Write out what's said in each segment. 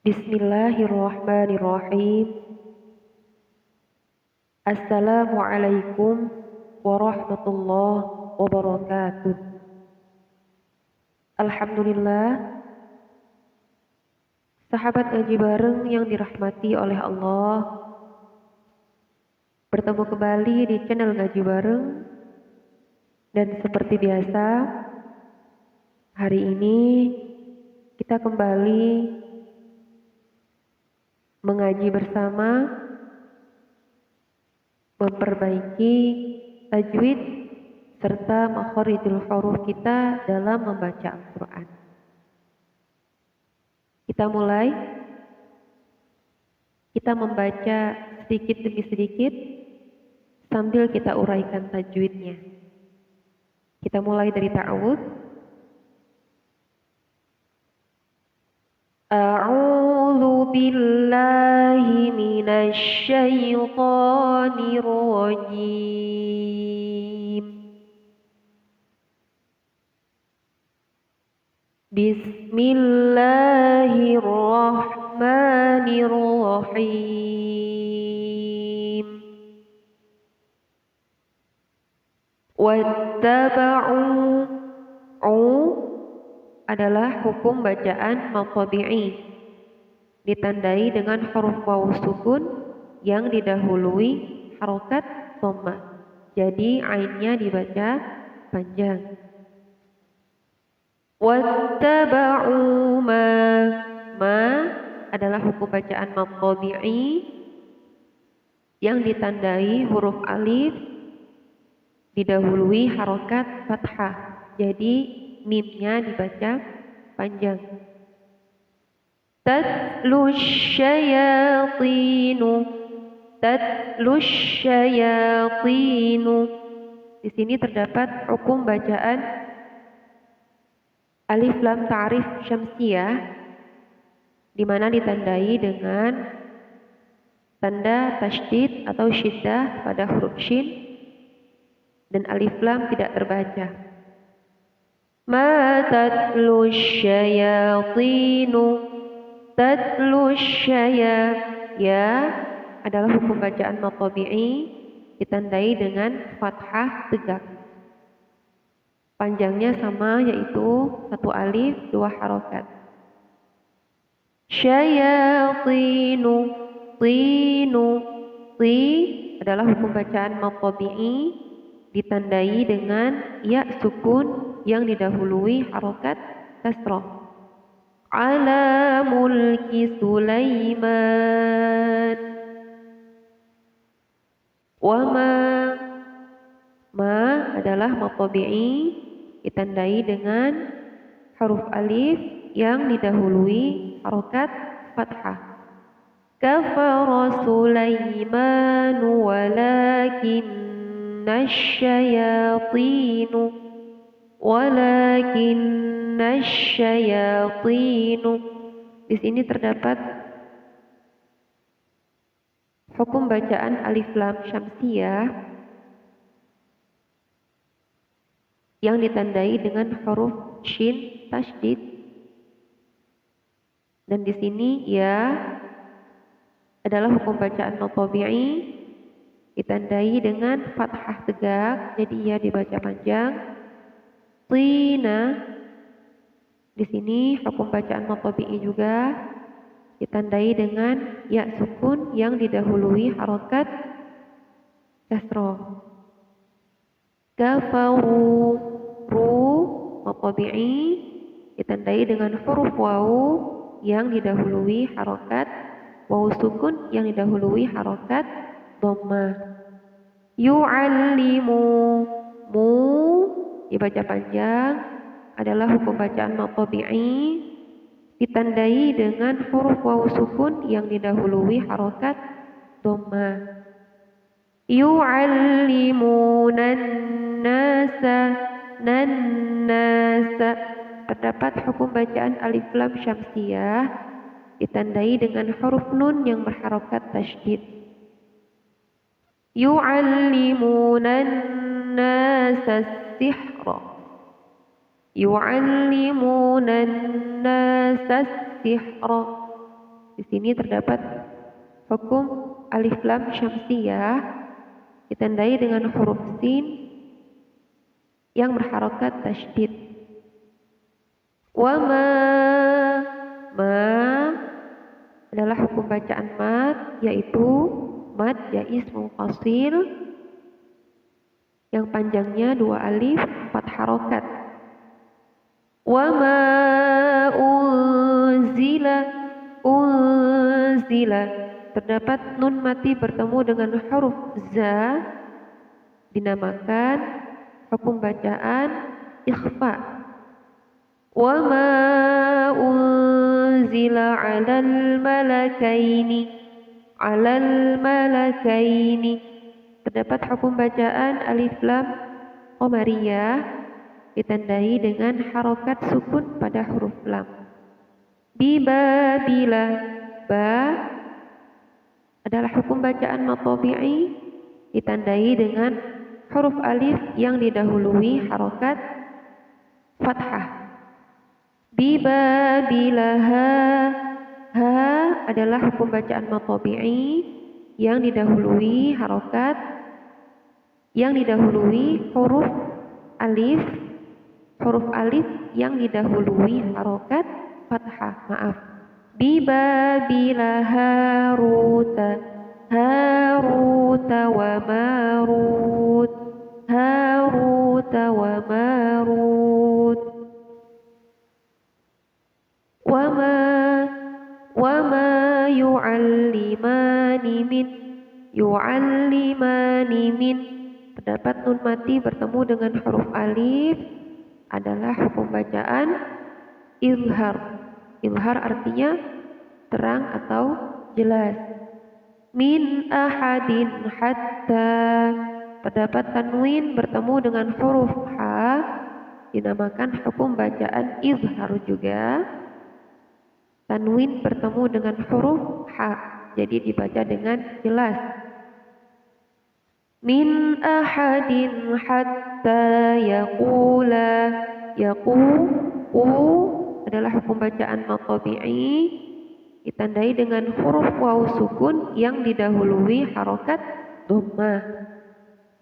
Bismillahirrahmanirrahim. Assalamualaikum warahmatullahi wabarakatuh. Alhamdulillah, sahabat ngaji bareng yang dirahmati oleh Allah, bertemu kembali di channel ngaji bareng. Dan seperti biasa, hari ini kita kembali mengaji bersama, memperbaiki tajwid serta makharijul huruf kita dalam membaca Al-Quran. Kita mulai. Kita membaca sedikit demi sedikit sambil kita uraikan tajwidnya. Kita mulai dari ta'awudz. A'udzu billahi minasy syaithanir rajim. Bismillahirrahmanirrahim. Wattaba'u adalah hukum bacaan maqtabi'i, ditandai dengan huruf waw sukun yang didahului harokat dhammah. Jadi ainnya dibaca panjang. Wattaba'u ma adalah hukum bacaan maqtabi'i yang ditandai huruf alif didahului harokat fathah. Jadi mimnya dibaca panjang. Tatlus syayatinu. Di sini terdapat hukum bacaan alif lam ta'rif syamsiyah, di mana ditandai dengan tanda tasydid atau syiddah pada huruf shin dan alif lam tidak terbaca. Ma tatlus syayatinu. Ya adalah hukum bacaan maqtabi'i, ditandai dengan fathah tegak. Panjangnya sama, yaitu satu alif dua harokat. Syayatinu. Ti adalah hukum bacaan maqtabi'i, ditandai dengan ya sukun yang didahului harokat kasrah. Ala mulki Sulaiman. Wa ma adalah maqtabi'i, ditandai dengan huruf alif yang didahului harokat fathah. Kafara Sulaiman walakinna syayatinu. Di sini terdapat hukum bacaan alif lam syamsiyah yang ditandai dengan huruf shin tasydid, dan di sini ya adalah hukum bacaan maqtabi'i, ditandai dengan fathah tegak, jadi ya dibaca panjang. Tina, di sini hukum bacaan maqtabi'i juga ditandai dengan ya sukun yang didahului harokat kasrah. Kafaru, maqtabi'i, ditandai dengan huruf waw yang didahului harokat waw sukun yang didahului harokat dhammah. Yu'allimu, dibaca panjang, adalah hukum bacaan maqtabi'i, ditandai dengan huruf waw sukun yang didahului harokat dhammah. Yu'allimunan nasa. Terdapat hukum bacaan alif lam syamsiyah, ditandai dengan huruf nun yang berharokat tasydid. Yu'allimunan nasa sihra. Yu'allimunan nasa sihra. Di sini terdapat hukum alif lam syamsiyah ditandai dengan huruf sin yang berharokat tasydid. Wa ma adalah hukum bacaan mad, yaitu mad jaiz munfasil yang panjangnya 2 alif 4 harokat. Wa ma unzila terdapat nun mati bertemu dengan huruf za, dinamakan hukum bacaan ikhfa. Wa ma unzila 'alal malakaini terdapat hukum bacaan alif lam qamariyah ditandai dengan harokat sukun pada huruf lam. Bibabila, ba adalah hukum bacaan matobi'i ditandai dengan huruf alif yang didahului harokat fathah. Bibabilaha, ha adalah hukum bacaan matobi'i yang didahului harokat, yang didahului huruf alif yang didahului harokat fathah, maaf. Bibabila haruta wa marut, wama yu'allimani min terdapat nun mati bertemu dengan huruf alif adalah hukum bacaan izhar. Izhar artinya terang atau jelas. Min ahadin hatta terdapat tanwin bertemu dengan huruf ha, dinamakan hukum bacaan izhar juga. Tanwin bertemu dengan huruf ha, jadi dibaca dengan jelas. Min ahadin hatta yaqula, adalah hukum bacaan matobi'i ditandai dengan huruf waw sukun yang didahului harokat dhammah.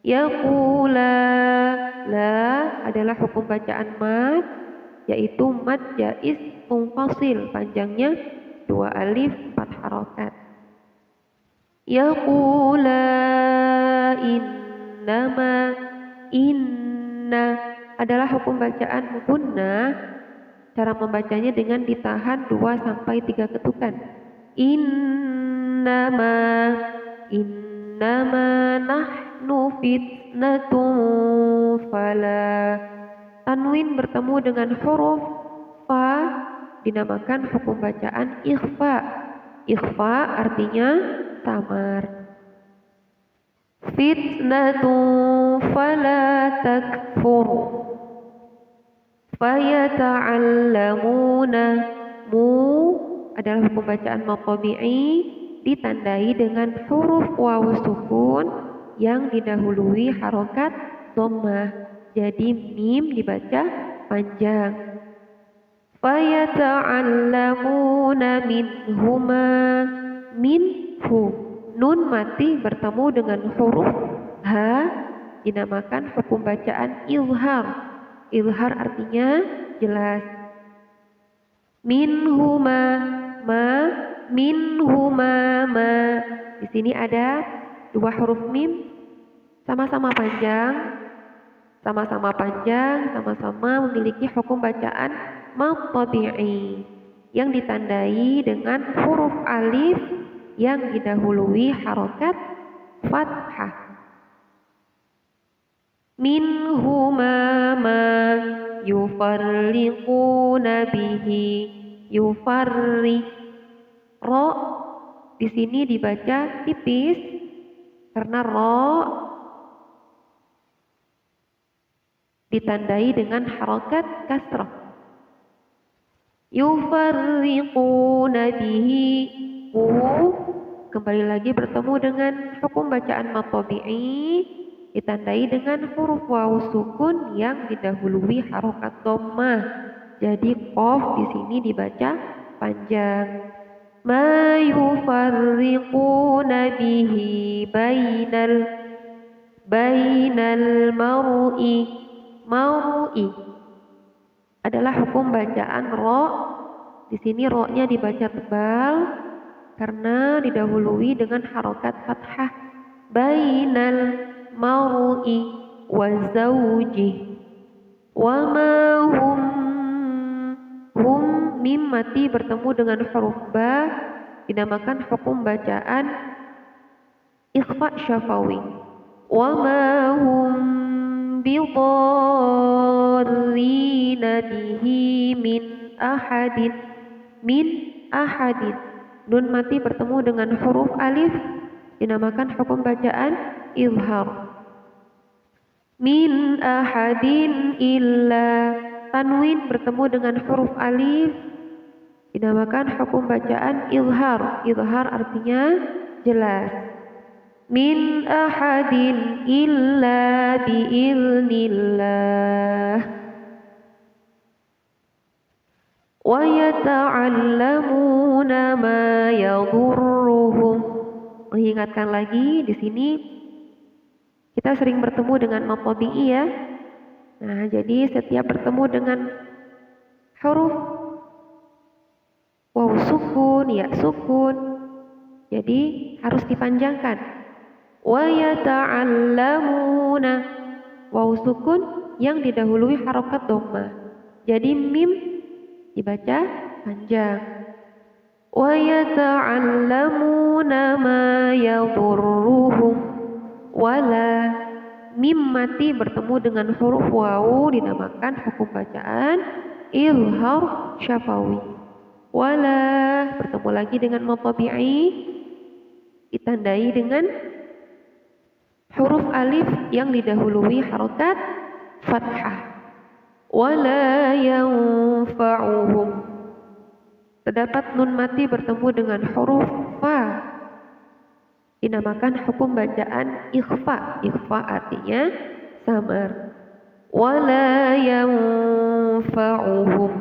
Yaqula, la adalah hukum bacaan mad, yaitu mad jaiz munfasil panjangnya 2 alif 4 harokat. Yaqula innama, inna adalah hukum bacaan gunnah, cara membacanya dengan ditahan 2 sampai 3 ketukan. Innama nahnu fitnatun fala, tanwin bertemu dengan huruf fa, dinamakan hukum bacaan ikhfa. Ikhfa artinya samar. Fitnatun fala takfur, fayata'allamuna, mu adalah hukum bacaan matobi'i ditandai dengan huruf waw sukun yang didahului harokat dhammah, jadi mim dibaca panjang. Fayata'allamuna minhuma, minhu nun mati bertemu dengan huruf ha, dinamakan hukum bacaan izhar. Izhar artinya jelas. Minhuma ma, di sini ada 2 huruf mim sama-sama panjang, sama-sama memiliki hukum bacaan matobi'i yang ditandai dengan huruf alif yang didahului harokat fathah. Minhuma ma yufarriquna bihi, yufarri, ro di sini dibaca tipis karena ro ditandai dengan harokat kasrah. Yufarriquna bihi, kembali lagi bertemu dengan hukum bacaan matobi'i ditandai dengan huruf waw sukun yang didahului harokat dhammah, jadi qaf di sini dibaca panjang. ma yufarriquna bihi bainal mar'i adalah hukum bacaan ro. Di sini ro-nya dibaca tebal karena didahului dengan harokat fathah. Bainal mar'i wa zawji wa ma hum mim mati bertemu dengan huruf ba dinamakan hukum bacaan ikhfa syafawi. Wa ma hum bidarrina bihi min ahadin. Nun mati bertemu dengan huruf alif dinamakan hukum bacaan izhar. Min ahadin illa tanwin bertemu dengan huruf alif dinamakan hukum bacaan izhar. Izhar artinya jelas. Min ahadin illa biiznillah. Wa yata'allamuna ma yadurruhum. Mengingatkan lagi di sini kita sering bertemu dengan mad tabi'i ya. Nah, jadi setiap bertemu dengan huruf waw sukun, ya sukun, jadi harus dipanjangkan. Wa yata'allamuna waw sukun yang didahului harokat dhammah. Jadi mim dibaca panjang. Wa yata'allamuna ma yadurruhum wala mim mati bertemu dengan huruf waw dinamakan hukum bacaan izhar syafawi. Wala bertemu lagi dengan mad tabi'i ditandai dengan huruf alif yang didahului harokat fathah. Wala yanfa'uhum. Terdapat nun mati bertemu dengan huruf fa dinamakan hukum bacaan ikhfa. Ikhfa artinya samar. Wala yanfa'uhum.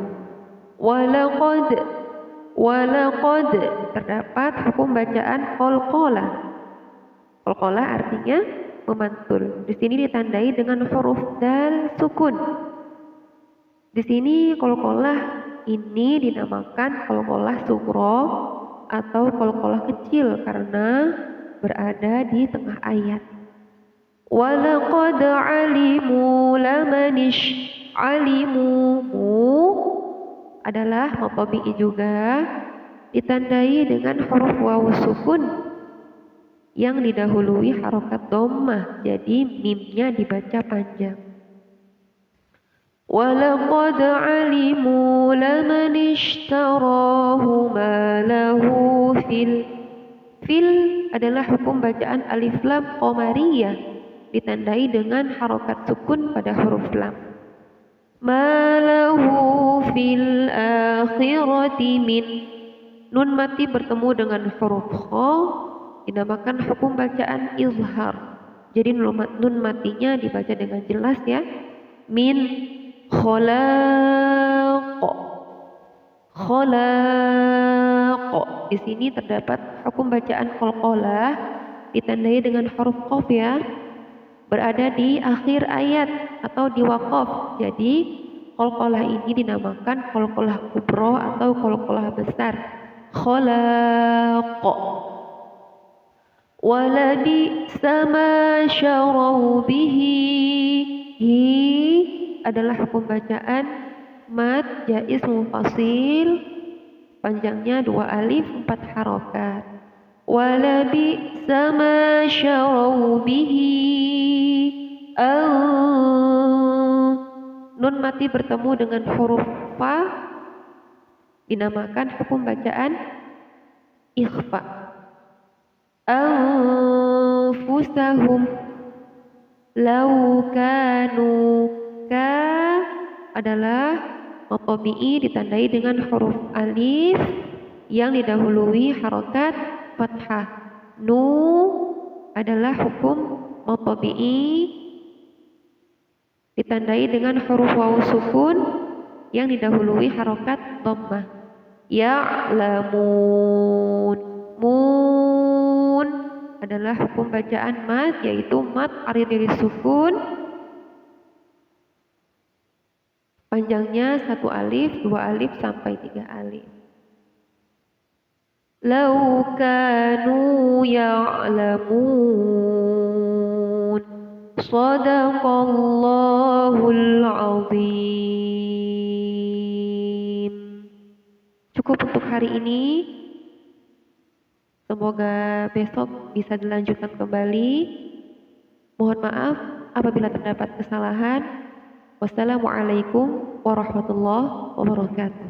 Walaqad terdapat hukum bacaan qalqalah. Qalqalah artinya memantul. Di sini ditandai dengan huruf dal sukun. Di sini qalqalah ini dinamakan qalqalah sughra atau qalqalah kecil karena berada di tengah ayat. Walaqad alimu lamanish alimu adalah mad tabi'i juga ditandai dengan huruf waw sukun yang didahului harokat dhammah. Jadi mimnya dibaca panjang. Walaqad alimu laman ishtarahu ma lahu fil adalah hukum bacaan alif lam qamariyah ditandai dengan harokat sukun pada huruf lam. Ma lahu fil akhirati min nun mati bertemu dengan huruf kha dinamakan hukum bacaan izhar. Jadi nun matinya dibaca dengan jelas ya. Min khalaq. Di sini terdapat hukum bacaan qalqalah ditandai dengan huruf qaf ya. Berada di akhir ayat atau di waqaf. Jadi qalqalah ini dinamakan qalqalah kubra atau qalqalah besar. Khalaq. Walabi sama syarau bihi adalah hukum bacaan mad jaiz mufasil panjangnya 2 alif 4 harokat. Walabi sama syarau bihi nun mati bertemu dengan huruf fa dinamakan hukum bacaan ikhfa. Anfusahum law kanu ka adalah mad tabi'i ditandai dengan huruf alif yang didahului harokat fathah. Nu adalah hukum mad tabi'i ditandai dengan huruf waw sukun yang didahului harokat dhammah. ya'lamun. Mun adalah hukum bacaan mad, yaitu mad arid dari sukun. Panjangnya 1 alif, 2 alif sampai 3 alif. Lau kanu ya'lamun. Shadaqallahul azim. Cukup untuk hari ini. Semoga besok bisa dilanjutkan kembali. Mohon maaf apabila terdapat kesalahan. Wassalamualaikum warahmatullahi wabarakatuh.